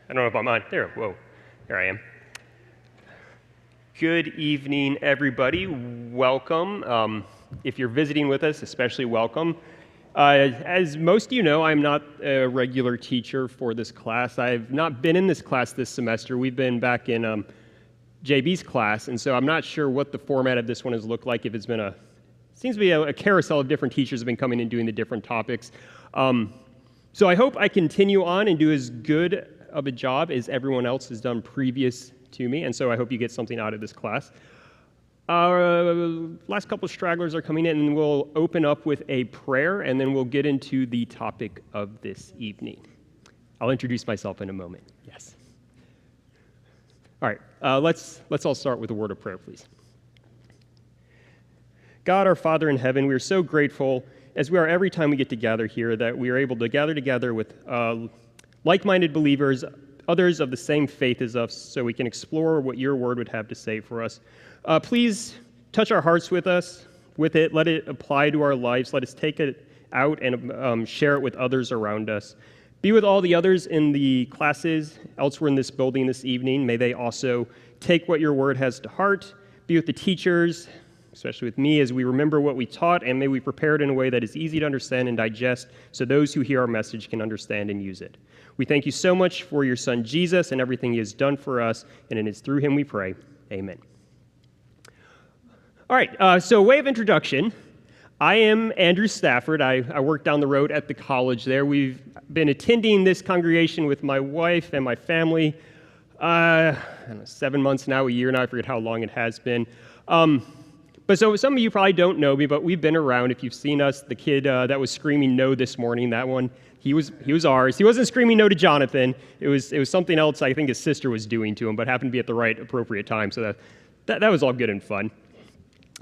I don't know if I'm on. There, whoa, there I am. Good evening, everybody. Welcome. If you're visiting with us, especially welcome. As most of you know, I'm not a regular teacher for this class. I've not been in this class this semester. We've been back in JB's class, and so I'm not sure what the format of this one has looked like. If it's been seems to be a carousel of different teachers have been coming and doing the different topics. So I hope I continue on and do as good of a job as everyone else has done previous to me, and so I hope you get something out of this class. Last couple of stragglers are coming in, and we'll open up with a prayer, and then we'll get into the topic of this evening. I'll introduce myself in a moment. Yes. All right, let's all start with a word of prayer, please. God, our Father in heaven, we are so grateful, as we are every time we get to gather here, that we are able to gather together with like-minded believers, others of the same faith as us, so we can explore what your word would have to say for us. Please touch our hearts with it. Let it apply to our lives. Let us take it out and share it with others around us. Be with all the others in the classes elsewhere in this building this evening. May they also take what your word has to heart. Be with the teachers, especially with me, as we remember what we taught, and may we prepare it in a way that is easy to understand and digest so those who hear our message can understand and use it. We thank you so much for your son Jesus and everything he has done for us, and it is through him we pray. Amen. All right, so way of introduction, I am Andrew Stafford. I work down the road at the college there. We've been attending this congregation with my wife and my family, I don't know, 7 months now, a year now, I forget how long it has been. But so some of you probably don't know me, but we've been around. If you've seen us, the kid that was screaming no this morning, that one, he was ours. He wasn't screaming no to Jonathan. It was something else I think his sister was doing to him, but happened to be at the right appropriate time. So that was all good and fun.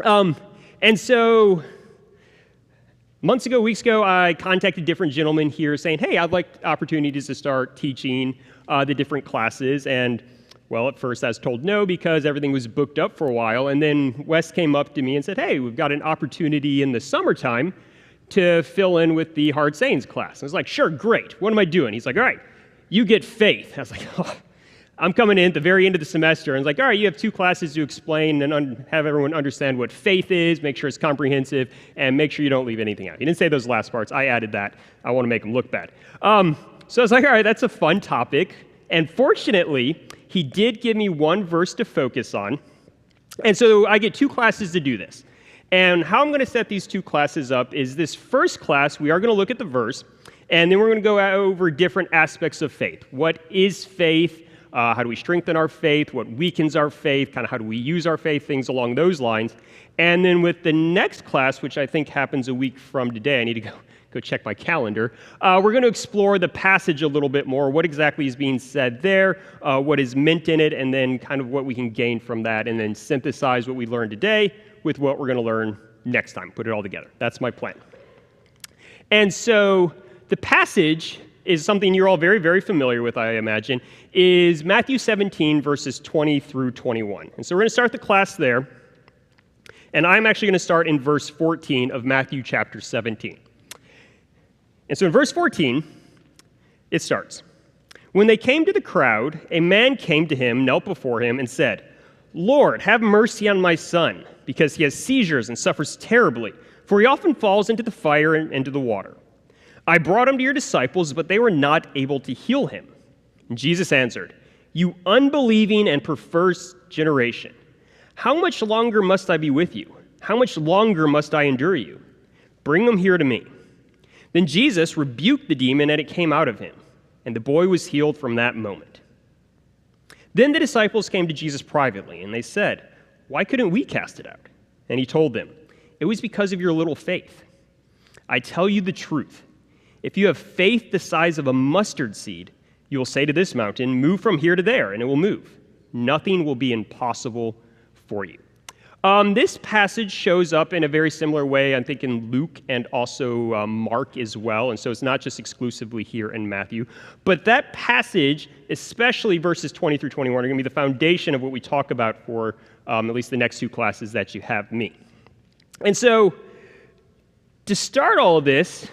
And so weeks ago, I contacted different gentlemen here saying, hey, I'd like opportunities to start teaching the different classes. And well, at first I was told no because everything was booked up for a while. And then Wes came up to me and said, hey, we've got an opportunity in the summertime to fill in with the Hard Sayings class. I was like, sure, great. What am I doing? He's like, all right, you get faith. I was like, oh. I'm coming in at the very end of the semester, and it's like, all right, you have 2 classes to explain and have everyone understand what faith is, make sure it's comprehensive, and make sure you don't leave anything out. He didn't say those last parts. I added that. I want to make him look bad. So I was like, all right, that's a fun topic. And fortunately, he did give me one verse to focus on. And so I get 2 classes to do this. And how I'm going to set these 2 classes up is this first class, we are going to look at the verse, and then we're going to go over different aspects of faith. What is faith? How do we strengthen our faith? What weakens our faith? Kind of how do we use our faith? Things along those lines. And then with the next class, which I think happens a week from today, I need to go check my calendar, we're going to explore the passage a little bit more, what exactly is being said there, what is meant in it, and then kind of what we can gain from that, and then synthesize what we learned today with what we're going to learn next time, put it all together. That's my plan. And so the passage is something you're all very, very familiar with, I imagine, is Matthew 17, verses 20 through 21. And so we're going to start the class there, and I'm actually going to start in verse 14 of Matthew chapter 17. And so in verse 14, it starts, when they came to the crowd, a man came to him, knelt before him, and said, Lord, have mercy on my son, because he has seizures and suffers terribly, for he often falls into the fire and into the water. I brought him to your disciples, but they were not able to heal him. And Jesus answered, you unbelieving and perverse generation, how much longer must I be with you? How much longer must I endure you? Bring them here to me. Then Jesus rebuked the demon, and it came out of him, and the boy was healed from that moment. Then the disciples came to Jesus privately, and they said, why couldn't we cast it out? And he told them, it was because of your little faith. I tell you the truth. If you have faith the size of a mustard seed, you will say to this mountain, move from here to there, and it will move. Nothing will be impossible for you. This passage shows up in a very similar way, I think, in Luke and also Mark as well, and so it's not just exclusively here in Matthew. But that passage, especially verses 20 through 21, are going to be the foundation of what we talk about for at least the next 2 classes that you have me. And so, to start all of this,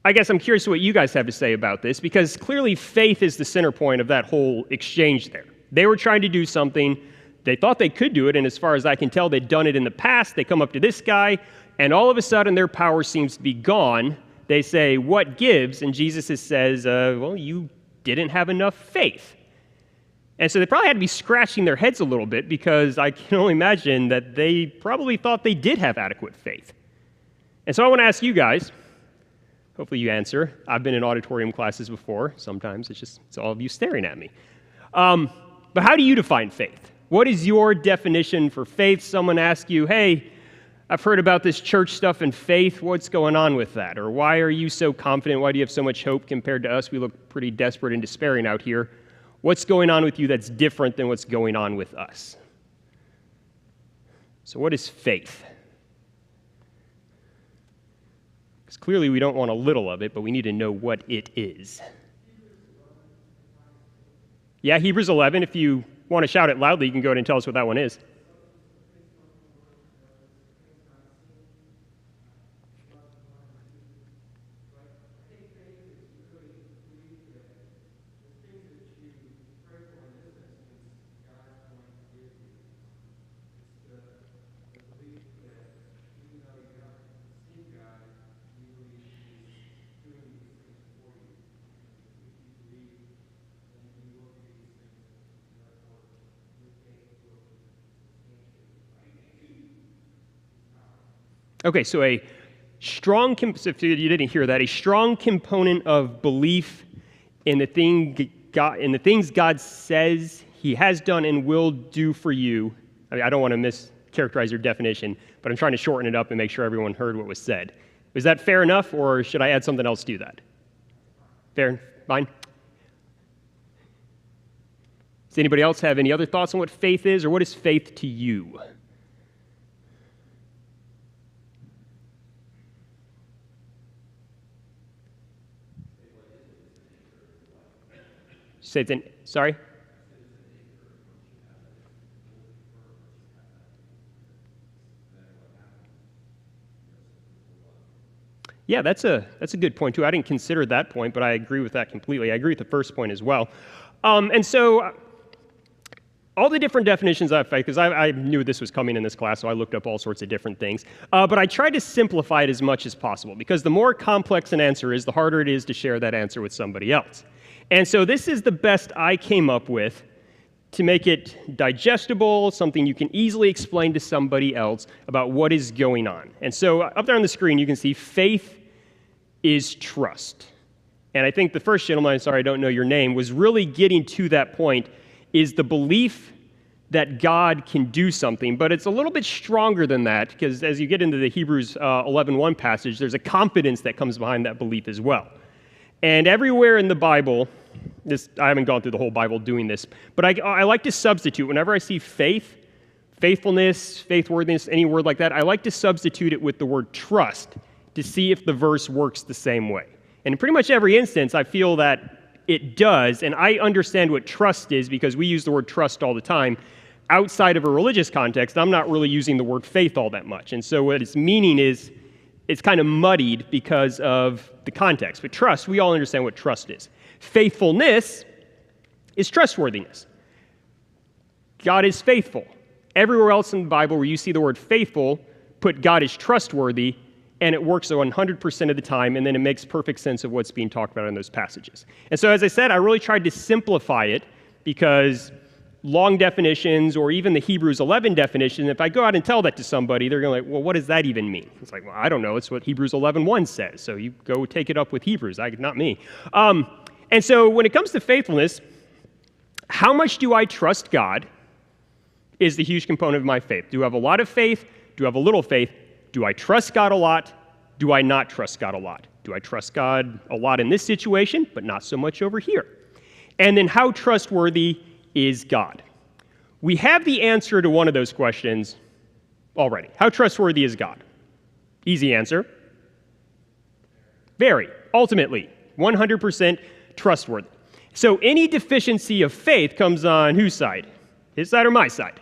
I guess I'm curious what you guys have to say about this, because clearly faith is the center point of that whole exchange there. They were trying to do something. They thought they could do it, and as far as I can tell, they'd done it in the past. They come up to this guy, and all of a sudden their power seems to be gone. They say, what gives? And Jesus says, well, you didn't have enough faith. And so they probably had to be scratching their heads a little bit, because I can only imagine that they probably thought they did have adequate faith. And so I want to ask you guys, hopefully you answer. I've been in auditorium classes before. Sometimes it's all of you staring at me. But how do you define faith? What is your definition for faith? Someone asks you, hey, I've heard about this church stuff and faith. What's going on with that? Or why are you so confident? Why do you have so much hope compared to us? We look pretty desperate and despairing out here. What's going on with you that's different than what's going on with us? So what is faith? Because clearly we don't want a little of it, but we need to know what it is. Yeah, Hebrews 11. If you want to shout it loudly, you can go ahead and tell us what that one is. Okay, so if you didn't hear that, a strong component of belief in the things God says He has done and will do for you. I mean, I don't want to mischaracterize your definition, but I'm trying to shorten it up and make sure everyone heard what was said. Was that fair enough, or should I add something else to that? Fair? Fine? Does anybody else have any other thoughts on what faith is, or what is faith to you? Sorry? Yeah, that's a good point, too. I didn't consider that point, but I agree with that completely. I agree with the first point as well. And so all the different definitions of faith, because I knew this was coming in this class, so I looked up all sorts of different things. But I tried to simplify it as much as possible, because the more complex an answer is, the harder it is to share that answer with somebody else. And so this is the best I came up with to make it digestible, something you can easily explain to somebody else about what is going on. And so up there on the screen, you can see faith is trust. And I think the first gentleman, I'm sorry I don't know your name, was really getting to that point, is the belief that God can do something. But it's a little bit stronger than that, because as you get into the Hebrews 11:1 passage, there's a confidence that comes behind that belief as well. And everywhere in the Bible, I haven't gone through the whole Bible doing this, but I like to substitute. Whenever I see faith, faithfulness, faithworthiness, any word like that, I like to substitute it with the word trust to see if the verse works the same way. And in pretty much every instance, I feel that it does, and I understand what trust is because we use the word trust all the time. Outside of a religious context, I'm not really using the word faith all that much. And so what its meaning is, it's kind of muddied because of the context. But trust, we all understand what trust is. Faithfulness is trustworthiness. God is faithful. Everywhere else in the Bible where you see the word faithful, put God is trustworthy, and it works 100% of the time, and then it makes perfect sense of what's being talked about in those passages. And so, as I said, I really tried to simplify it because long definitions or even the Hebrews 11 definition, if I go out and tell that to somebody, they're going to well, what does that even mean? It's like, well, I don't know. It's what Hebrews 11:1 says. So you go take it up with Hebrews, not me. And so when it comes to faithfulness, how much do I trust God is the huge component of my faith. Do I have a lot of faith? Do I have a little faith? Do I trust God a lot? Do I not trust God a lot? Do I trust God a lot in this situation, but not so much over here? And then how trustworthy is God? We have the answer to one of those questions already. How trustworthy is God? Easy answer. Very. Ultimately, 100% trustworthy. So any deficiency of faith comes on whose side? His side or my side?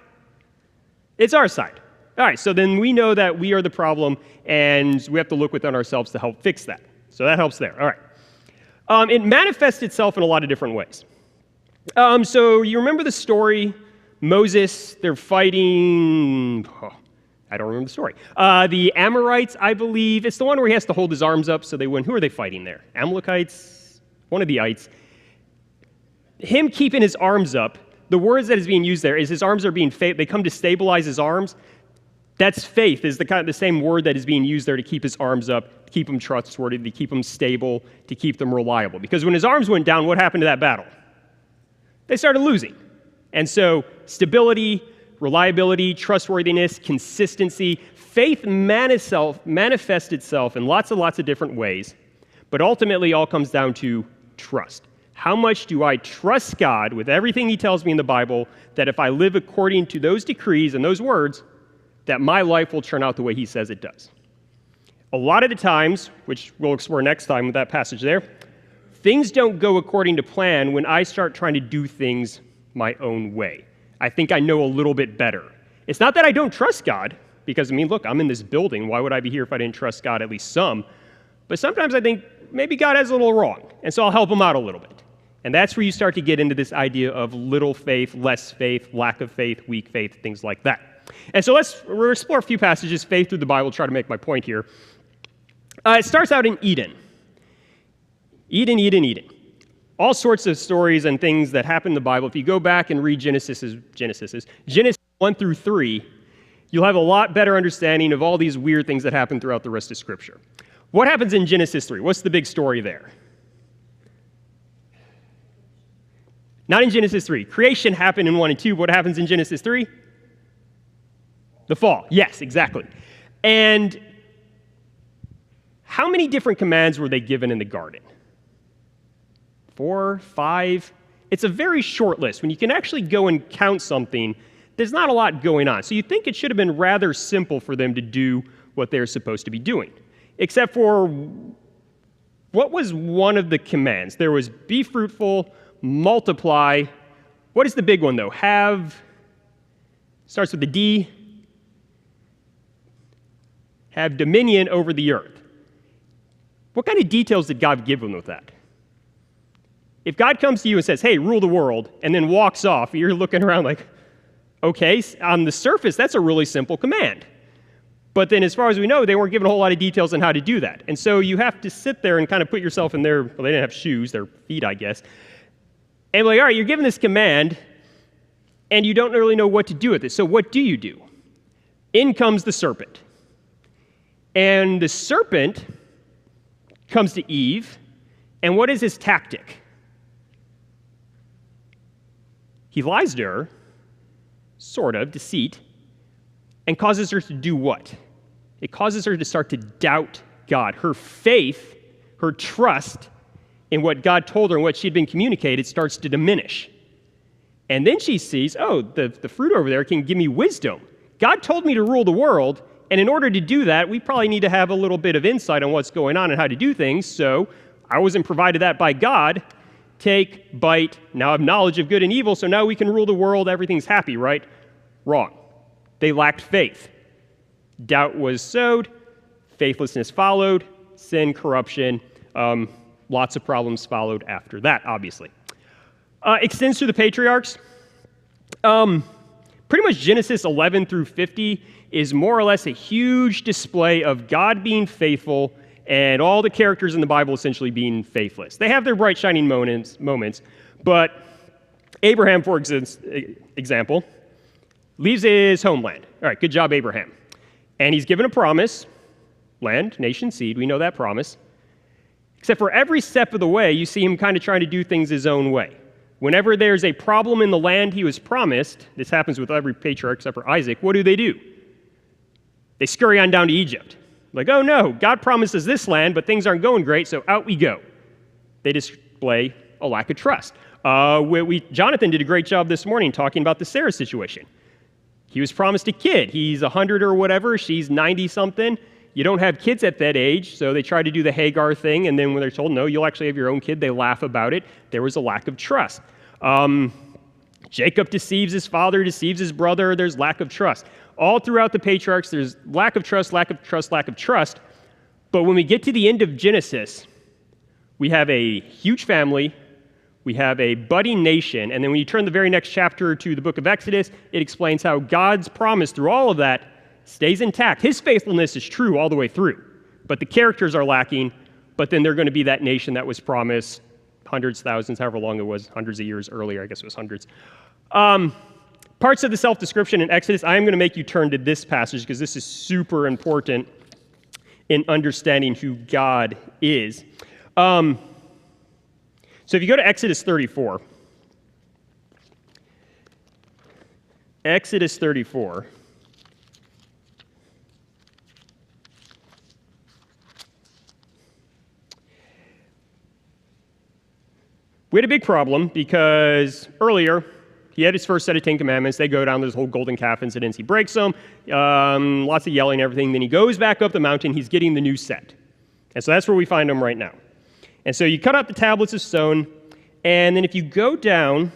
It's our side. All right, so then we know that we are the problem, and we have to look within ourselves to help fix that. So that helps there. All right. It manifests itself in a lot of different ways. So you remember the story, Moses, they're fighting, I don't remember the story. The Amorites, I believe. It's the one where he has to hold his arms up so they win. Who are they fighting there? Amalekites? One of the ites. Him keeping his arms up, the words that is being used there is his arms are being, they come to stabilize his arms. That's faith, is the same word that is being used there to keep his arms up, to keep him trustworthy, to keep him stable, to keep them reliable. Because when his arms went down, what happened to that battle? They started losing. And so stability, reliability, trustworthiness, consistency, faith manifests itself in lots and lots of different ways, but ultimately all comes down to trust. How much do I trust God with everything he tells me in the Bible, that if I live according to those decrees and those words, that my life will turn out the way he says it does? A lot of the times, which we'll explore next time with that passage there, things don't go according to plan when I start trying to do things my own way. I think I know a little bit better. It's not that I don't trust God, because, look, I'm in this building. Why would I be here if I didn't trust God, at least some? But sometimes I think maybe God has a little wrong, and so I'll help him out a little bit. And that's where you start to get into this idea of little faith, less faith, lack of faith, weak faith, things like that. And so we'll explore a few passages, faith through the Bible, try to make my point here. It starts out in Eden. Eden. All sorts of stories and things that happen in the Bible. If you go back and read Genesis 1 through 3, you'll have a lot better understanding of all these weird things that happen throughout the rest of Scripture. What happens in Genesis 3? What's the big story there? Not in Genesis 3. Creation happened in 1 and 2. What happens in Genesis 3? The fall. Yes, exactly. And how many different commands were they given in the garden? 4, 5? It's a very short list. When you can actually go and count something, there's not a lot going on. So you think it should have been rather simple for them to do what they're supposed to be doing. Except for, what was one of the commands? There was be fruitful, multiply. What is the big one, though? Starts with the D. Have dominion over the earth. What kind of details did God give them with that? If God comes to you and says, hey, rule the world, and then walks off, you're looking around like, okay, on the surface, that's a really simple command. But then as far as we know, they weren't given a whole lot of details on how to do that. And so you have to sit there and kind of put yourself in their, well, they didn't have shoes, their feet, I guess. And like, all right, you're given this command, and you don't really know what to do with it. So what do you do? In comes the serpent. And the serpent comes to Eve, and what is his tactic? He lies to her, sort of, deceit, and causes her to do what? It causes her to start to doubt God. Her faith, her trust in what God told her and what she'd been communicated starts to diminish. And then she sees, oh, the fruit over there can give me wisdom. God told me to rule the world, and in order to do that, we probably need to have a little bit of insight on what's going on and how to do things, so I wasn't provided that by God. Take, bite, now I have knowledge of good and evil, so now we can rule the world, everything's happy, right? Wrong. They lacked faith. Doubt was sowed, faithlessness followed, sin, corruption, lots of problems followed after that, obviously. Extends to the patriarchs. Pretty much Genesis 11 through 50 is more or less a huge display of God being faithful and all the characters in the Bible essentially being faithless. They have their bright, shining moments, but Abraham, for example, leaves his homeland. All right, good job, Abraham. And he's given a promise, land, nation, seed, we know that promise. Except for every step of the way, you see him kind of trying to do things his own way. Whenever there's a problem in the land he was promised, this happens with every patriarch except for Isaac, what do? They scurry on down to Egypt. Like, oh no, God promises this land, but things aren't going great, so out we go. They display a lack of trust. Jonathan did a great job this morning talking about the Sarah situation. He was promised a kid. He's 100 or whatever, she's 90-something. You don't have kids at that age, so they try to do the Hagar thing, and then when they're told, no, you'll actually have your own kid, they laugh about it. There was a lack of trust. Jacob deceives his father, deceives his brother, there's lack of trust. All throughout the patriarchs, there's lack of trust, lack of trust, lack of trust. But when we get to the end of Genesis, we have a huge family, we have a budding nation, and then when you turn the very next chapter to the book of Exodus, it explains how God's promise through all of that stays intact. His faithfulness is true all the way through, but the characters are lacking, but then they're going to be that nation that was promised hundreds, thousands, however long it was, hundreds of years earlier, I guess it was hundreds. Parts of the self-description in Exodus, I am going to make you turn to this passage because this is super important in understanding who God is. So if you go to Exodus 34, Exodus 34, we had a big problem because earlier, he had his first set of 10 commandments. They go down to this whole golden calf incidents. He breaks them, lots of yelling and everything. Then he goes back up the mountain. He's getting the new set. And so that's where we find him right now. And so you cut out the tablets of stone. And then if you go down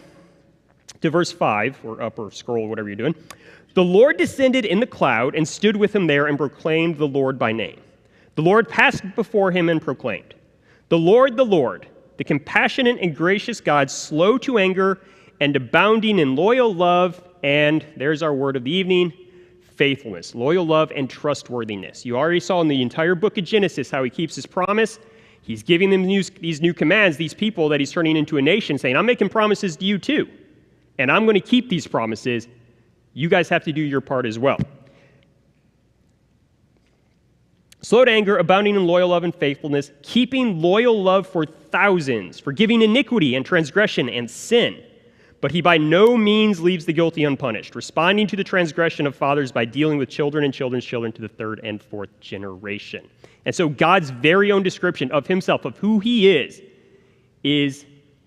to verse 5, or up or scroll, whatever you're doing, the Lord descended in the cloud and stood with him there and proclaimed the Lord by name. The Lord passed before him and proclaimed, the Lord, the compassionate and gracious God, slow to anger and abounding in loyal love, and there's our word of the evening, faithfulness, loyal love, and trustworthiness. You already saw in the entire book of Genesis how he keeps his promise. He's giving them these new commands, these people that he's turning into a nation, saying, I'm making promises to you too, and I'm going to keep these promises. You guys have to do your part as well. Slow to anger, abounding in loyal love and faithfulness, keeping loyal love for thousands, forgiving iniquity and transgression and sin. But he by no means leaves the guilty unpunished, responding to the transgression of fathers by dealing with children and children's children to the third and fourth generation. And so God's very own description of himself, of who he is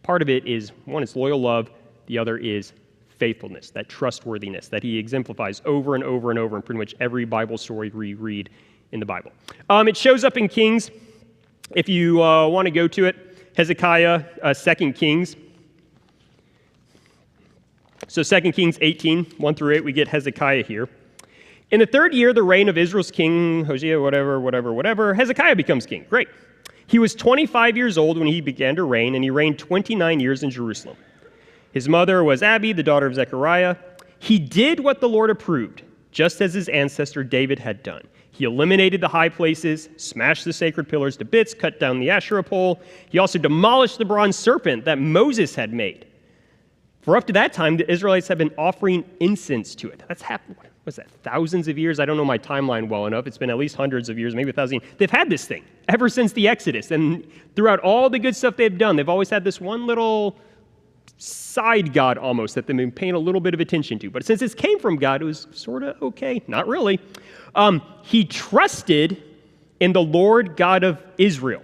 part of it is, one is loyal love, the other is faithfulness, that trustworthiness that he exemplifies over and over and over in pretty much every Bible story we read in the Bible. It shows up in Kings. If you want to go to it, Hezekiah, 2 Kings. So 2 Kings 18, 1 through 8, we get Hezekiah here. In the third year, the reign of Israel's king, Hosea, whatever, Hezekiah becomes king. Great. He was 25 years old when he began to reign, and he reigned 29 years in Jerusalem. His mother was Abi, the daughter of Zechariah. He did what the Lord approved, just as his ancestor David had done. He eliminated the high places, smashed the sacred pillars to bits, cut down the Asherah pole. He also demolished the bronze serpent that Moses had made. For up to that time, the Israelites have been offering incense to it. That's happened, what was that, thousands of years? I don't know my timeline well enough. It's been at least hundreds of years, maybe 1,000 years. They've had this thing ever since the Exodus. And throughout all the good stuff they've done, they've always had this one little side god almost that they've been paying a little bit of attention to. But since this came from God, it was sort of okay. Not really. He trusted in the Lord God of Israel.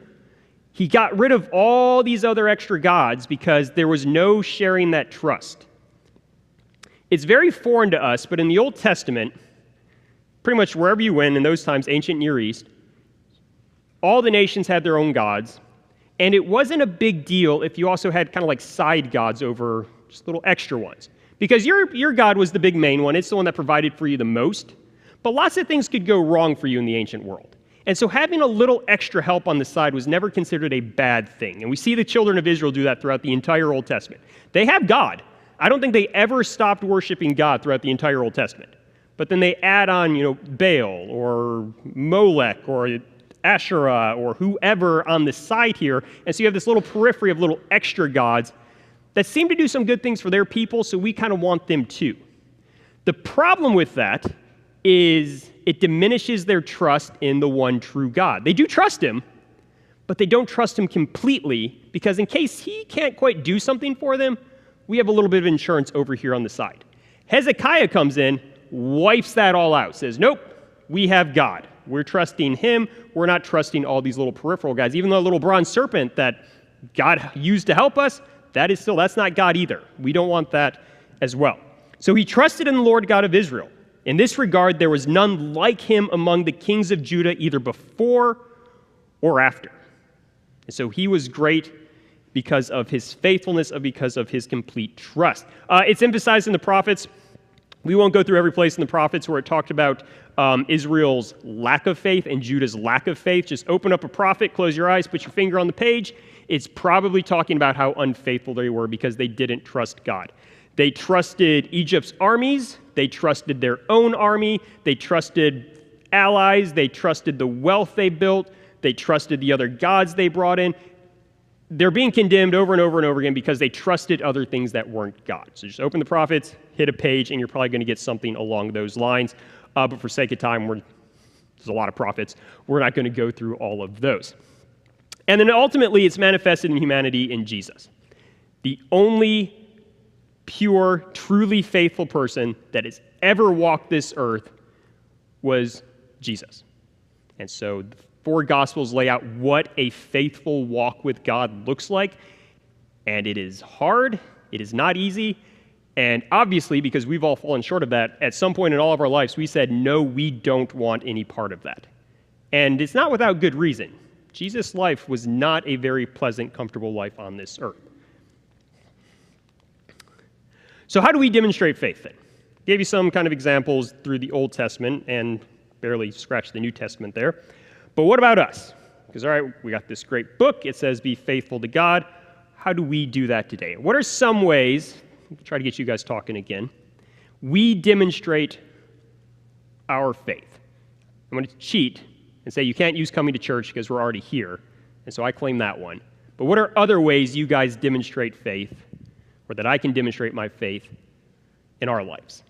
He got rid of all these other extra gods because there was no sharing that trust. It's very foreign to us, but in the Old Testament, pretty much wherever you went in those times, ancient Near East, all the nations had their own gods, and it wasn't a big deal if you also had kind of like side gods over just little extra ones. Because your God was the big main one. It's the one that provided for you the most. But lots of things could go wrong for you in the ancient world. And so having a little extra help on the side was never considered a bad thing. And we see the children of Israel do that throughout the entire Old Testament. They have God. I don't think they ever stopped worshiping God throughout the entire Old Testament. But then they add on, Baal or Molech or Asherah or whoever on the side here. And so you have this little periphery of little extra gods that seem to do some good things for their people, so we kind of want them too. The problem with that is it diminishes their trust in the one true God. They do trust him, but they don't trust him completely because in case he can't quite do something for them, we have a little bit of insurance over here on the side. Hezekiah comes in, wipes that all out, says, nope, we have God. We're trusting him. We're not trusting all these little peripheral guys. Even the little bronze serpent that God used to help us, that's not God either. We don't want that as well. So he trusted in the Lord God of Israel. In this regard, there was none like him among the kings of Judah, either before or after. And so he was great because of his faithfulness, because of his complete trust. It's emphasized in the prophets. We won't go through every place in the prophets where it talked about Israel's lack of faith and Judah's lack of faith. Just open up a prophet, close your eyes, put your finger on the page. It's probably talking about how unfaithful they were because they didn't trust God. They trusted Egypt's armies. They trusted their own army. They trusted allies. They trusted the wealth they built. They trusted the other gods they brought in. They're being condemned over and over and over again because they trusted other things that weren't God. So just open the prophets, hit a page, and you're probably going to get something along those lines. But for sake of time, there's a lot of prophets. We're not going to go through all of those. And then ultimately, it's manifested in humanity in Jesus. The only pure, truly faithful person that has ever walked this earth was Jesus. And so the four Gospels lay out what a faithful walk with God looks like. And it is hard. It is not easy. And obviously, because we've all fallen short of that, at some point in all of our lives, we said, no, we don't want any part of that. And it's not without good reason. Jesus' life was not a very pleasant, comfortable life on this earth. So how do we demonstrate faith then? Gave you some kind of examples through the Old Testament and barely scratched the New Testament there. But what about us? Because, all right, we got this great book. It says be faithful to God. How do we do that today? What are some ways, try to get you guys talking again, we demonstrate our faith? I'm going to cheat and say you can't use coming to church because we're already here. And so I claim that one. But what are other ways you guys demonstrate faith, or that I can demonstrate my faith in our lives?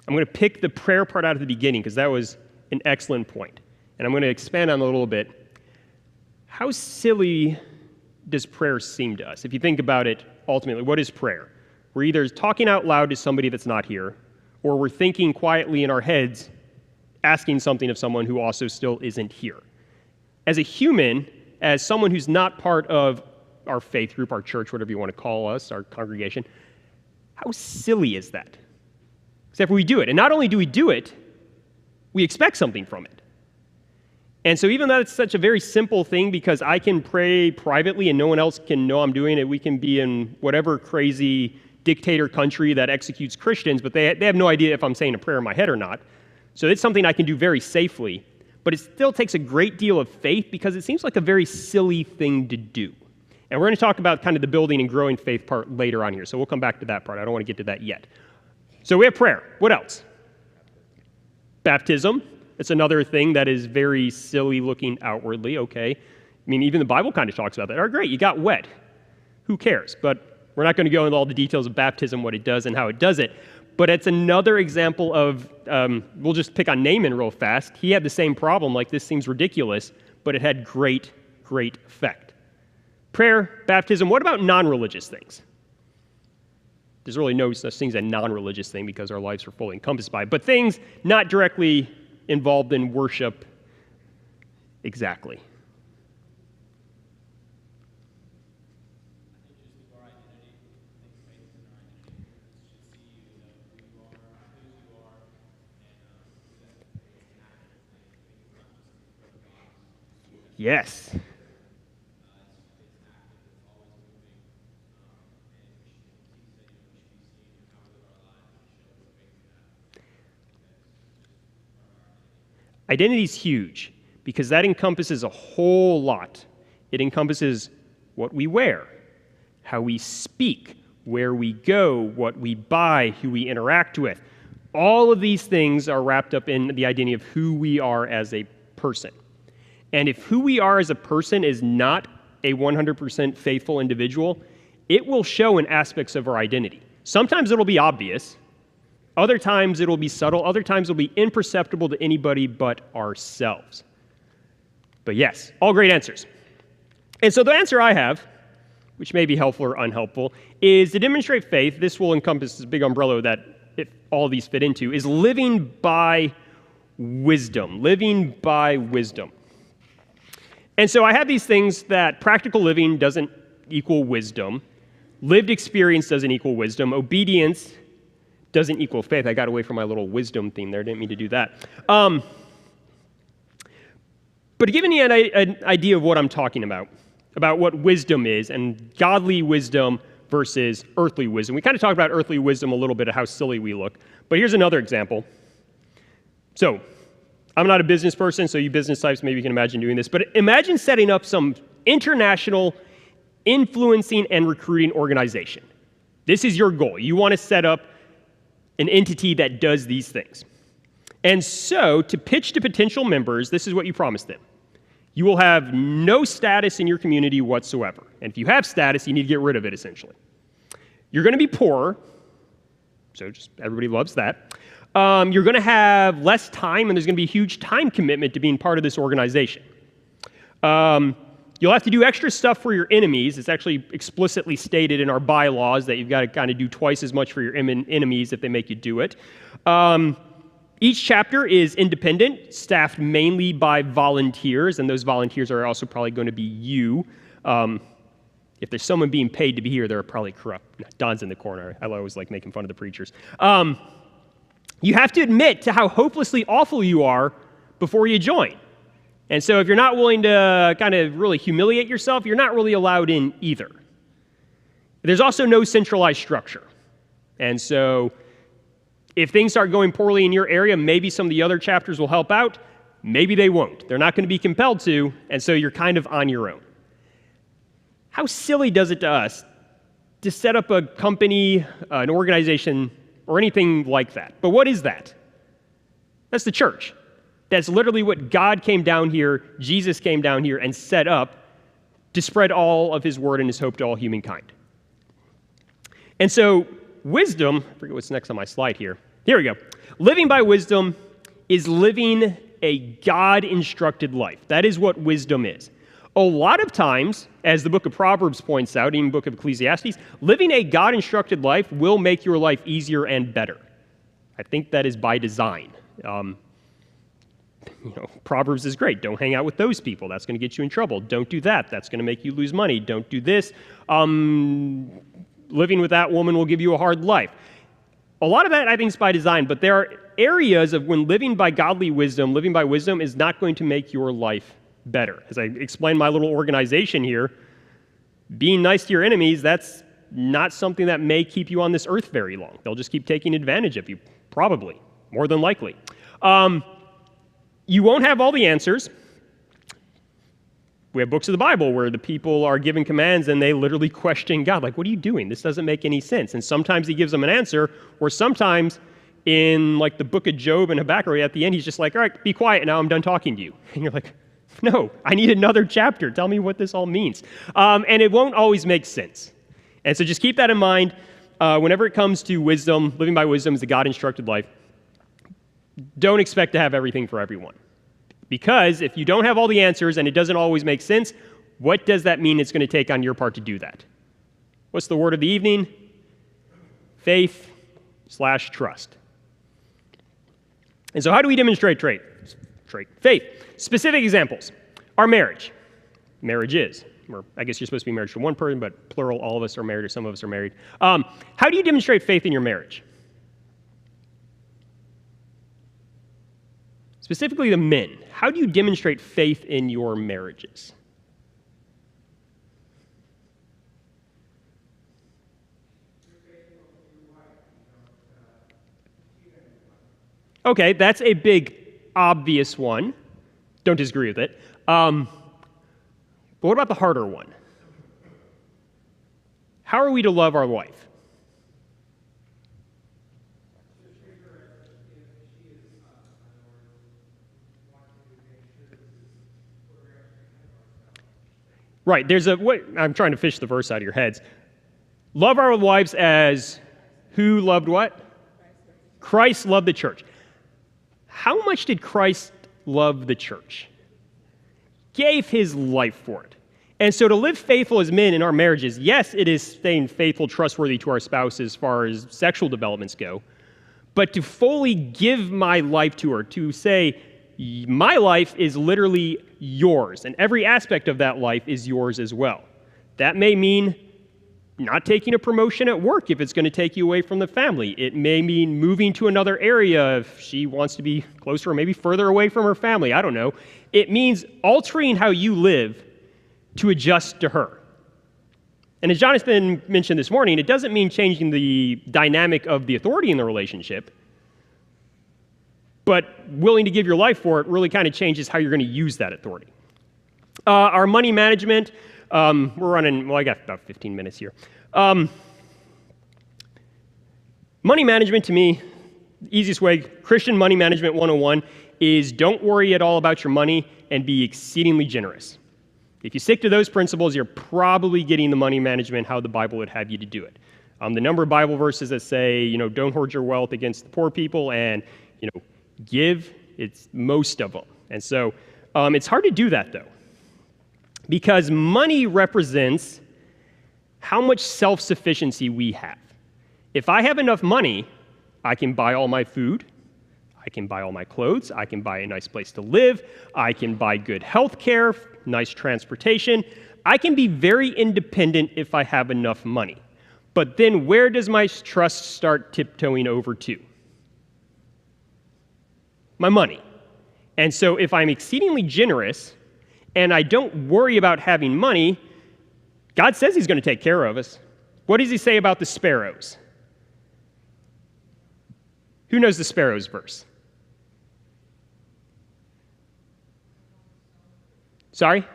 I'm going to pick the prayer part out of the beginning because that was an excellent point. And I'm going to expand on it a little bit. How silly does prayer seem to us? If you think about it, ultimately, what is prayer? We're either talking out loud to somebody that's not here, or we're thinking quietly in our heads, asking something of someone who also still isn't here. As a human, as someone who's not part of our faith group, our church, whatever you want to call us, our congregation, how silly is that? Except we do it. And not only do we do it, we expect something from it. And so even though it's such a very simple thing, because I can pray privately and no one else can know I'm doing it, we can be in whatever crazy dictator country that executes Christians, but they have no idea if I'm saying a prayer in my head or not. So it's something I can do very safely. But it still takes a great deal of faith because it seems like a very silly thing to do. And we're going to talk about kind of the building and growing faith part later on here. So we'll come back to that part. I don't want to get to that yet. So we have prayer. What else? Baptism. It's another thing that is very silly looking outwardly, okay? I mean, even the Bible kind of talks about that. All right, great, you got wet. Who cares? But we're not going to go into all the details of baptism, what it does and how it does it. But it's another example of, we'll just pick on Naaman real fast. He had the same problem, like this seems ridiculous, but it had great, great effect. Prayer, baptism, what about non-religious things? There's really no such thing as a non-religious thing because our lives are fully encompassed by it. But things not directly involved in worship exactly. Yes. Identity is huge because that encompasses a whole lot. It encompasses what we wear, how we speak, where we go, what we buy, who we interact with. All of these things are wrapped up in the identity of who we are as a person. And if who we are as a person is not a 100% faithful individual, it will show in aspects of our identity. Sometimes it'll be obvious. Other times it'll be subtle. Other times it'll be imperceptible to anybody but ourselves. But yes, all great answers. And so the answer I have, which may be helpful or unhelpful, is to demonstrate faith. This will encompass this big umbrella that all these fit into, is living by wisdom. Living by wisdom. And so I have these things that practical living doesn't equal wisdom. Lived experience doesn't equal wisdom. Obedience doesn't equal faith. I got away from my little wisdom theme there. Didn't mean to do that. But to give you an idea of what I'm talking about what wisdom is, and godly wisdom versus earthly wisdom. We kind of talked about earthly wisdom a little bit of how silly we look. But here's another example. So, I'm not a business person, so you business types maybe you can imagine doing this. But imagine setting up some international influencing and recruiting organization. This is your goal. You want to set up an entity that does these things. And so, to pitch to potential members, this is what you promise them. You will have no status in your community whatsoever. And if you have status, you need to get rid of it, essentially. You're going to be poor, so just everybody loves that. You're going to have less time, and there's going to be a huge time commitment to being part of this organization. You'll have to do extra stuff for your enemies. It's actually explicitly stated in our bylaws that you've got to kind of do twice as much for your enemies if they make you do it. Each chapter is independent, staffed mainly by volunteers, and those volunteers are also probably going to be you. If there's someone being paid to be here, they're probably corrupt. Don's in the corner. I always like making fun of the preachers. You have to admit to how hopelessly awful you are before you join. And so if you're not willing to kind of really humiliate yourself, you're not really allowed in either. There's also no centralized structure. And so if things start going poorly in your area, maybe some of the other chapters will help out. Maybe they won't. They're not going to be compelled to, and so you're kind of on your own. How silly does it to us to set up a company, an organization, or anything like that? But what is that? That's the church. That's literally what God came down here, Jesus came down here and set up to spread all of his word and his hope to all humankind. And so wisdom, I forget what's next on my slide here. Here we go. Living by wisdom is living a God-instructed life. That is what wisdom is. A lot of times, as the book of Proverbs points out, even the book of Ecclesiastes, living a God-instructed life will make your life easier and better. I think that is by design. Proverbs is great. Don't hang out with those people. That's going to get you in trouble. Don't do that. That's going to make you lose money. Don't do this. Living with that woman will give you a hard life. A lot of that, I think, is by design, but there are areas of when living by godly wisdom, living by wisdom is not going to make your life better. As I explained my little organization here, being nice to your enemies, that's not something that may keep you on this earth very long. They'll just keep taking advantage of you, probably, more than likely. You won't have all the answers. We have books of the Bible where the people are given commands and they literally question God, like, what are you doing? This doesn't make any sense. And sometimes he gives them an answer, or sometimes in like the book of Job and Habakkuk, at the end, he's just like, all right, be quiet, now I'm done talking to you. And you're like, no, I need another chapter. Tell me what this all means. And it won't always make sense. And so just keep that in mind. Whenever it comes to wisdom, living by wisdom is the God-instructed life. Don't expect to have everything for everyone. Because if you don't have all the answers and it doesn't always make sense, what does that mean it's going to take on your part to do that? What's the word of the evening? Faith/trust. And so how do we demonstrate faith? Specific examples. Our marriage. Marriage is. Or I guess you're supposed to be married to one person, but plural, all of us are married or some of us are married. How do you demonstrate faith in your marriage? Specifically the men. How do you demonstrate faith in your marriages? Okay, that's a big, obvious one. Don't disagree with it. But what about the harder one? How are we to love our wife? Right, I'm trying to fish the verse out of your heads. Love our wives as who loved what? Christ loved the church. How much did Christ love the church? Gave his life for it. And so to live faithful as men in our marriages, yes, it is staying faithful, trustworthy to our spouse as far as sexual developments go, but to fully give my life to her, to say, my life is literally yours, and every aspect of that life is yours as well. That may mean not taking a promotion at work if it's going to take you away from the family. It may mean moving to another area if she wants to be closer or maybe further away from her family. I don't know. It means altering how you live to adjust to her. And as Jonathan mentioned this morning, it doesn't mean changing the dynamic of the authority in the relationship, but willing to give your life for it really kind of changes how you're going to use that authority. Our money management, we're running, well, I got about 15 minutes here. Money management, to me, the easiest way, Christian Money Management 101, is don't worry at all about your money and be exceedingly generous. If you stick to those principles, you're probably getting the money management how the Bible would have you to do it. The number of Bible verses that say, don't hoard your wealth against the poor people and, give, it's most of them. And so it's hard to do that, though, because money represents how much self-sufficiency we have. If I have enough money, I can buy all my food, I can buy all my clothes, I can buy a nice place to live, I can buy good health care, nice transportation. I can be very independent if I have enough money. But then where does my trust start tiptoeing over to? My money. And so if I'm exceedingly generous and I don't worry about having money, God says he's going to take care of us. What does he say about the sparrows? Who knows the sparrows verse? Sorry?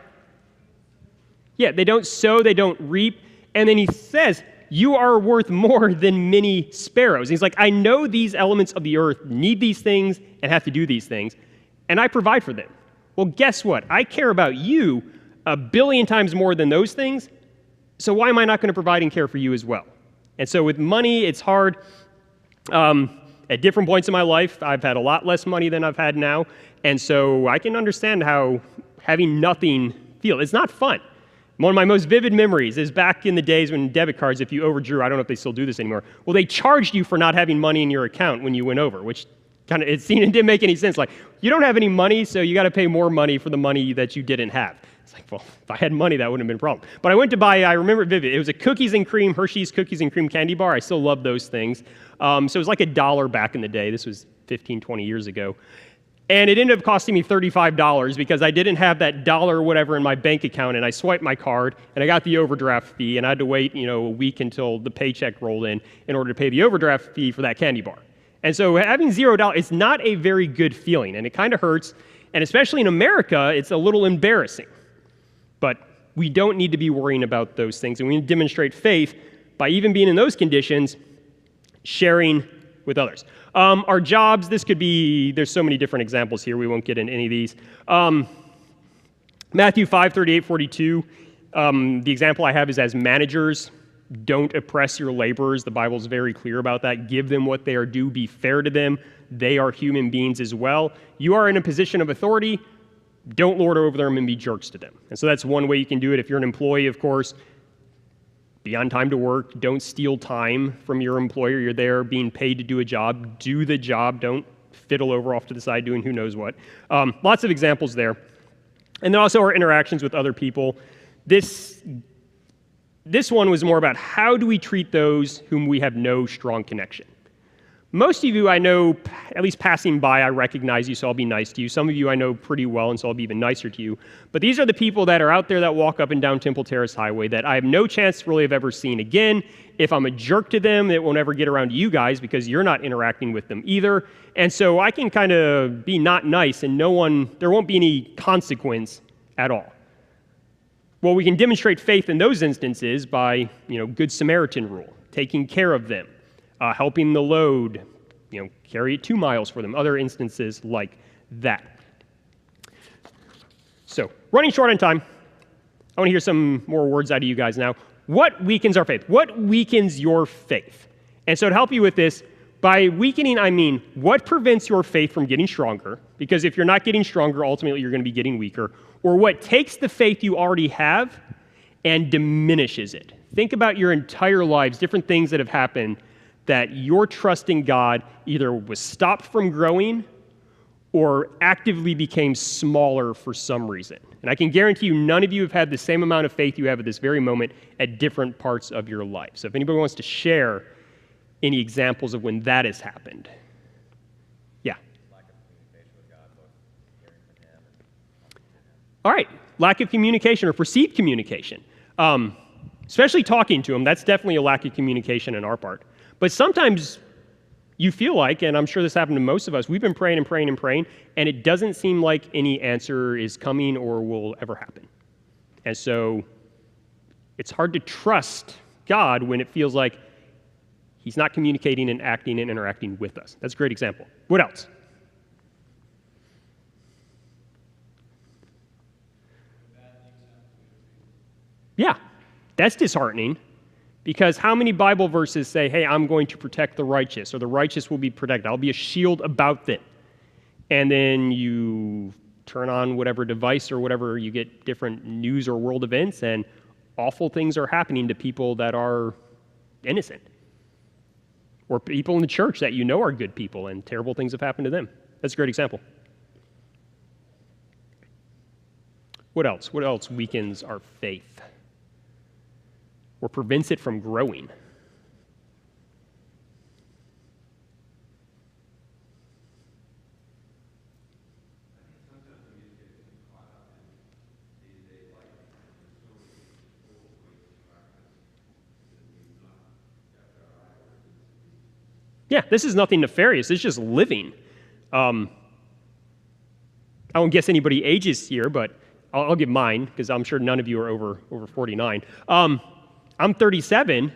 Yeah, they don't sow, they don't reap. And then he says, you are worth more than many sparrows. And he's like, I know these elements of the earth need these things and have to do these things, and I provide for them. Well, guess what? I care about you 1 billion times more than those things, so why am I not going to provide and care for you as well? And so with money, it's hard. At different points in my life, I've had a lot less money than I've had now, and so I can understand how having nothing feels. It's not fun. One of my most vivid memories is back in the days when debit cards, if you overdrew, I don't know if they still do this anymore, well, they charged you for not having money in your account when you went over, which kind of, it didn't make any sense. Like, you don't have any money, so you got to pay more money for the money that you didn't have. It's like, well, if I had money, that wouldn't have been a problem. But I went to buy, I remember it vivid, it was a cookies and cream, Hershey's cookies and cream candy bar. I still love those things. So it was like $1 back in the day. This was 15, 20 years ago. And it ended up costing me $35 because I didn't have that dollar or whatever in my bank account, and I swiped my card, and I got the overdraft fee, and I had to wait, a week until the paycheck rolled in order to pay the overdraft fee for that candy bar. And so having $0, it's not a very good feeling, and it kind of hurts, and especially in America, it's a little embarrassing. But we don't need to be worrying about those things, and we need to demonstrate faith by even being in those conditions, sharing with others. Our jobs, this could be, there's so many different examples here, we won't get into any of these. Matthew 5:38-42, the example I have is as managers, don't oppress your laborers. The Bible's very clear about that. Give them what they are due, be fair to them. They are human beings as well. You are in a position of authority, don't lord over them and be jerks to them. And so that's one way you can do it. If you're an employee, of course, be on time to work. Don't steal time from your employer. You're there being paid to do a job. Do the job. Don't fiddle over off to the side doing who knows what. Lots of examples there. And then also our interactions with other people. This one was more about how do we treat those whom we have no strong connection. Most of you I know, at least passing by, I recognize you, so I'll be nice to you. Some of you I know pretty well, and so I'll be even nicer to you. But these are the people that are out there that walk up and down Temple Terrace Highway that I have no chance really of ever seeing again. If I'm a jerk to them, it won't ever get around to you guys because you're not interacting with them either. And so I can kind of be not nice, and there won't be any consequence at all. Well, we can demonstrate faith in those instances by, Good Samaritan rule, taking care of them. Helping the load, carry it 2 miles for them, other instances like that. So, running short on time, I want to hear some more words out of you guys now. What weakens our faith? What weakens your faith? And so to help you with this, by weakening, I mean, what prevents your faith from getting stronger? Because if you're not getting stronger, ultimately you're going to be getting weaker. Or what takes the faith you already have and diminishes it. Think about your entire lives, different things that have happened that your trust in God either was stopped from growing or actively became smaller for some reason. And I can guarantee you none of you have had the same amount of faith you have at this very moment at different parts of your life. So if anybody wants to share any examples of when that has happened. Yeah. Lack of communication with God, both hearing from Him and All right. Lack of communication or perceived communication. Especially talking to Him, that's definitely a lack of communication on our part. But sometimes you feel like, and I'm sure this happened to most of us, we've been praying and praying and praying, and it doesn't seem like any answer is coming or will ever happen. And so it's hard to trust God when it feels like He's not communicating and acting and interacting with us. That's a great example. What else? Yeah, that's disheartening. Because how many Bible verses say, hey, I'm going to protect the righteous, or the righteous will be protected. I'll be a shield about them. And then you turn on whatever device or whatever, you get different news or world events, and awful things are happening to people that are innocent. Or people in the church that you know are good people, and terrible things have happened to them. That's a great example. What else? What else weakens our faith? Or prevents it from growing? Yeah, this is nothing nefarious. It's just living. I won't guess anybody ages here, but I'll give mine because I'm sure none of you are over 49. I'm 37,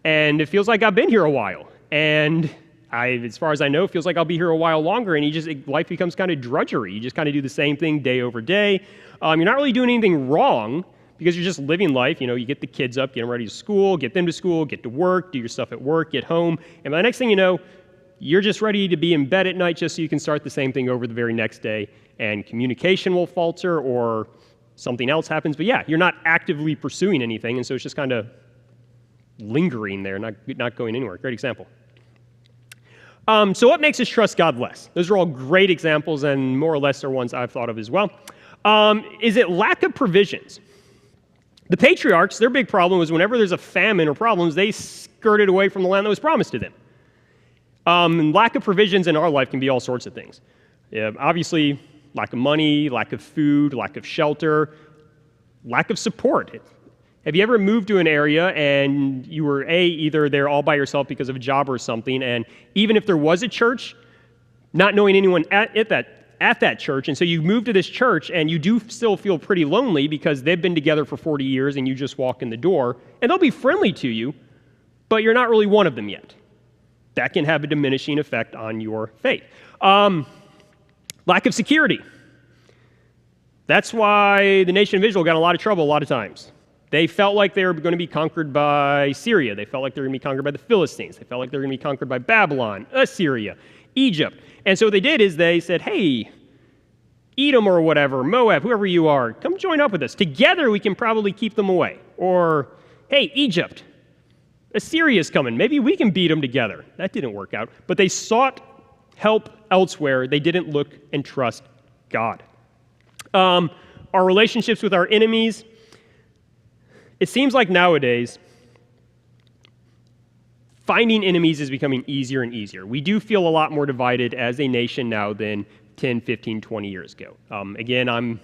and it feels like I've been here a while. And as far as I know, it feels like I'll be here a while longer, and life becomes kind of drudgery. You just kind of do the same thing day over day. You're not really doing anything wrong because you're just living life. You get the kids up, get them ready to school, get them to school, get to work, do your stuff at work, get home. And by the next thing you know, you're just ready to be in bed at night just so you can start the same thing over the very next day. And communication will falter or something else happens. But yeah, you're not actively pursuing anything, and so it's just kind of lingering there, not going anywhere. Great example. So what makes us trust God less? Those are all great examples, and more or less are ones I've thought of as well. Is it lack of provisions? The patriarchs, their big problem was whenever there's a famine or problems, they skirted away from the land that was promised to them. And lack of provisions in our life can be all sorts of things. Obviously, lack of money, lack of food, lack of shelter, lack of support. Have you ever moved to an area and you were either there all by yourself because of a job or something, and even if there was a church, not knowing anyone at that church, and so you move to this church and you do still feel pretty lonely because they've been together for 40 years and you just walk in the door, and they'll be friendly to you, but you're not really one of them yet. That can have a diminishing effect on your faith. Lack of security. That's why the nation of Israel got in a lot of trouble a lot of times. They felt like they were going to be conquered by Syria. They felt like they were going to be conquered by the Philistines. They felt like they were going to be conquered by Babylon, Assyria, Egypt. And so what they did is they said, hey, Edom or whatever, Moab, whoever you are, come join up with us. Together we can probably keep them away. Or, hey, Egypt, Assyria's coming. Maybe we can beat them together. That didn't work out. But they sought help elsewhere. They didn't look and trust God. Our relationships with our enemies. It seems like nowadays, finding enemies is becoming easier and easier. We do feel a lot more divided as a nation now than 10, 15, 20 years ago. Again, I'm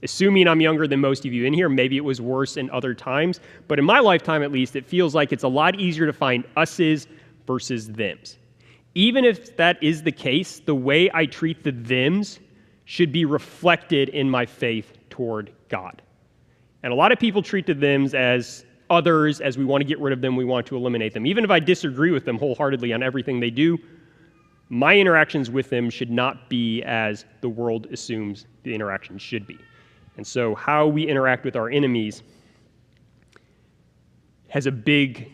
assuming I'm younger than most of you in here. Maybe it was worse in other times. But in my lifetime, at least, it feels like it's a lot easier to find us's versus thems. Even if that is the case, the way I treat the thems should be reflected in my faith toward God. And a lot of people treat the thems as others, as we want to get rid of them, we want to eliminate them. Even if I disagree with them wholeheartedly on everything they do, my interactions with them should not be as the world assumes the interactions should be. And so how we interact with our enemies has a big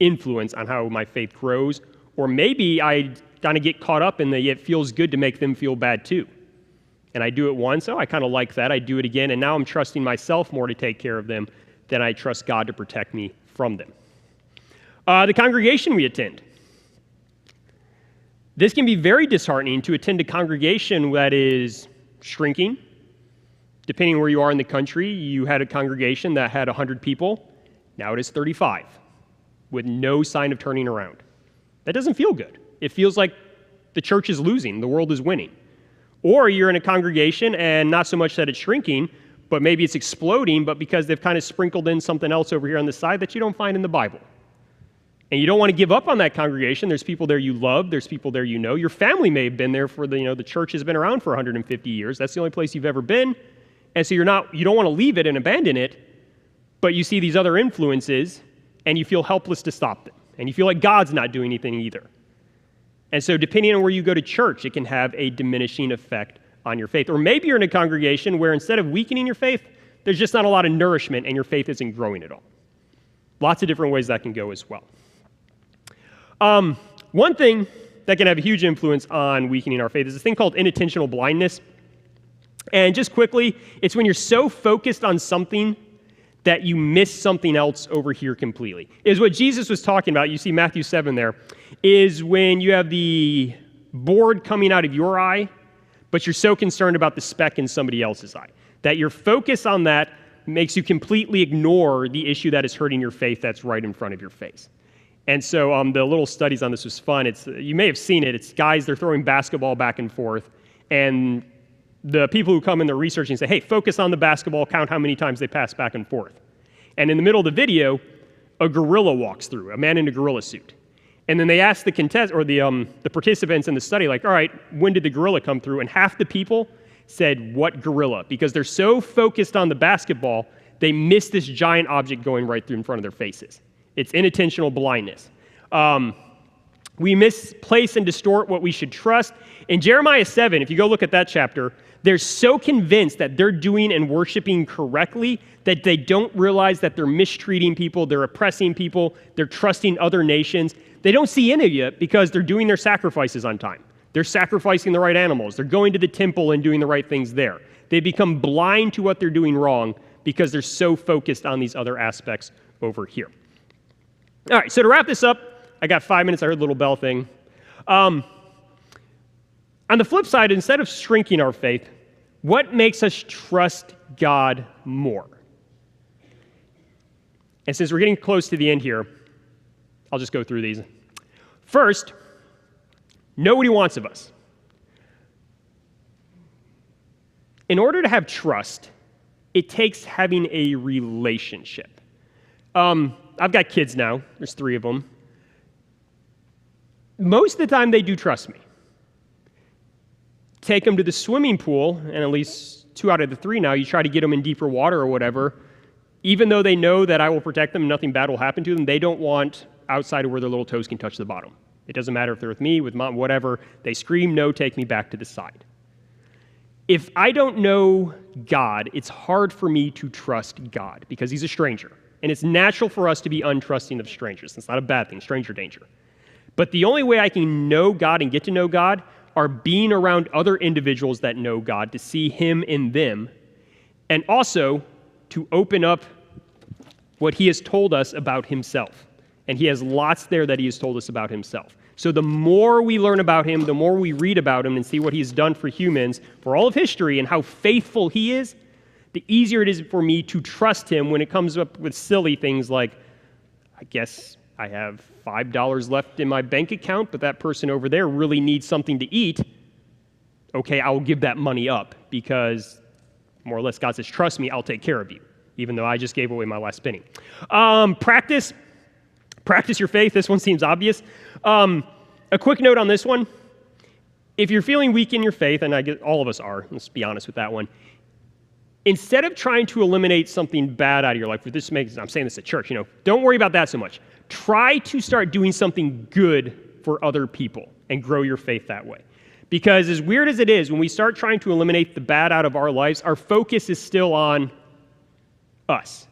influence on how my faith grows, or maybe I kind of get caught up in the it feels good to make them feel bad too. And I do it once, I kind of like that. I do it again, and now I'm trusting myself more to take care of them than I trust God to protect me from them. The congregation we attend. This can be very disheartening to attend a congregation that is shrinking. Depending on where you are in the country, you had a congregation that had 100 people. Now it is 35, with no sign of turning around. That doesn't feel good. It feels like the church is losing, the world is winning. Or you're in a congregation, and not so much that it's shrinking, but maybe it's exploding, but because they've kind of sprinkled in something else over here on the side that you don't find in the Bible. And you don't want to give up on that congregation. There's people there you love. There's people there you know. Your family may have been there for the church has been around for 150 years. That's the only place you've ever been. And so you don't want to leave it and abandon it, but you see these other influences, and you feel helpless to stop them. And you feel like God's not doing anything either. And so depending on where you go to church, it can have a diminishing effect on your faith. Or maybe you're in a congregation where instead of weakening your faith, there's just not a lot of nourishment and your faith isn't growing at all. Lots of different ways that can go as well. One thing that can have a huge influence on weakening our faith is this thing called inattentional blindness. And just quickly, it's when you're so focused on something that you miss something else over here completely. Is what Jesus was talking about. You see Matthew 7 there. Is when you have the board coming out of your eye, but you're so concerned about the speck in somebody else's eye, that your focus on that makes you completely ignore the issue that is hurting your faith that's right in front of your face. And so the little studies on this was fun. You may have seen it. It's guys, they're throwing basketball back and forth, and the people who come in, they're researching and say, hey, focus on the basketball, count how many times they pass back and forth. And in the middle of the video, a gorilla walks through, a man in a gorilla suit. And then they ask the the participants in the study, like, all right, when did the gorilla come through? And half the people said, what gorilla? Because they're so focused on the basketball, they miss this giant object going right through in front of their faces. It's inattentional blindness. We misplace and distort what we should trust. In Jeremiah 7, if you go look at that chapter, they're so convinced that they're doing and worshiping correctly that they don't realize that they're mistreating people, they're oppressing people, they're trusting other nations. They don't see any of it because they're doing their sacrifices on time. They're sacrificing the right animals. They're going to the temple and doing the right things there. They become blind to what they're doing wrong because they're so focused on these other aspects over here. All right, so to wrap this up, I got 5 minutes. I heard the little bell thing. On the flip side, instead of shrinking our faith, what makes us trust God more? And since we're getting close to the end here, I'll just go through these. First, know what he wants of us. In order to have trust, it takes having a relationship. I've got kids now. There's 3 of them. Most of the time, they do trust me. Take them to the swimming pool, and at least 2 out of the 3 now, you try to get them in deeper water or whatever. Even though they know that I will protect them and nothing bad will happen to them, they don't want outside of where their little toes can touch the bottom. It doesn't matter if they're with me, with mom, whatever. They scream, no, take me back to the side. If I don't know God, it's hard for me to trust God because he's a stranger. And it's natural for us to be untrusting of strangers. It's not a bad thing, stranger danger. But the only way I can know God and get to know God are being around other individuals that know God, to see him in them, and also to open up what he has told us about himself. And he has lots there that he has told us about himself. So the more we learn about him, the more we read about him and see what he's done for humans, for all of history, and how faithful he is, the easier it is for me to trust him when it comes up with silly things like, I guess I have $5 left in my bank account, but that person over there really needs something to eat. Okay, I will give that money up because more or less God says, trust me, I'll take care of you, even though I just gave away my last penny. Practice your faith. This one seems obvious. A quick note on this one. If you're feeling weak in your faith, and I get all of us are, let's be honest with that one, instead of trying to eliminate something bad out of your life, I'm saying this at church, don't worry about that so much. Try to start doing something good for other people and grow your faith that way. Because as weird as it is, when we start trying to eliminate the bad out of our lives, our focus is still on us.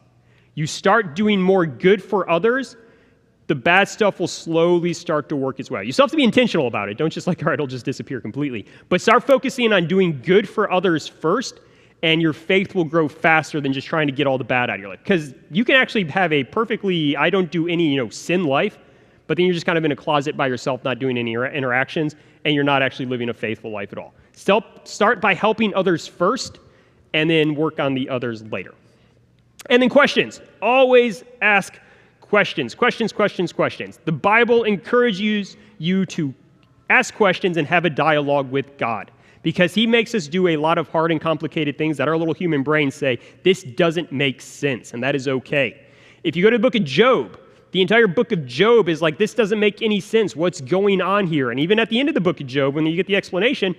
You start doing more good for others, the bad stuff will slowly start to work its way out. You still have to be intentional about it. Don't just like, all right, it'll just disappear completely. But start focusing on doing good for others first, and your faith will grow faster than just trying to get all the bad out of your life. Because you can actually have a perfectly, I don't do any, sin life, but then you're just kind of in a closet by yourself, not doing any interactions, and you're not actually living a faithful life at all. Start by helping others first, and then work on the others later. And then questions. Always ask questions. Questions. The Bible encourages you to ask questions and have a dialogue with God, because he makes us do a lot of hard and complicated things that our little human brains say, this doesn't make sense, and that is okay. If you go to the book of Job, the entire book of Job is like, this doesn't make any sense. What's going on here? And even at the end of the book of Job, when you get the explanation,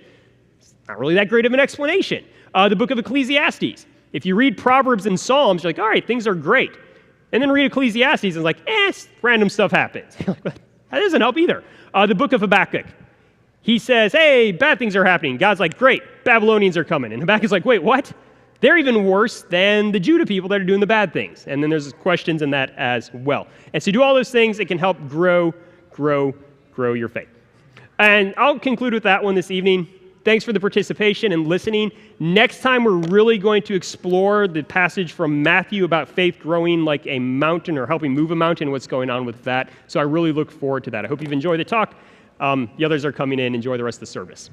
it's not really that great of an explanation. The book of Ecclesiastes. If you read Proverbs and Psalms, you're like, all right, things are great. And then read Ecclesiastes, and it's like, random stuff happens. That doesn't help either. The book of Habakkuk. He says, hey, bad things are happening. God's like, great, Babylonians are coming. And Habakkuk's like, wait, what? They're even worse than the Judah people that are doing the bad things. And then there's questions in that as well. And so do all those things, it can help grow your faith. And I'll conclude with that one this evening. Thanks for the participation and listening. Next time, we're really going to explore the passage from Matthew about faith growing like a mountain, or helping move a mountain, what's going on with that. So I really look forward to that. I hope you've enjoyed the talk. The others are coming in. Enjoy the rest of the service.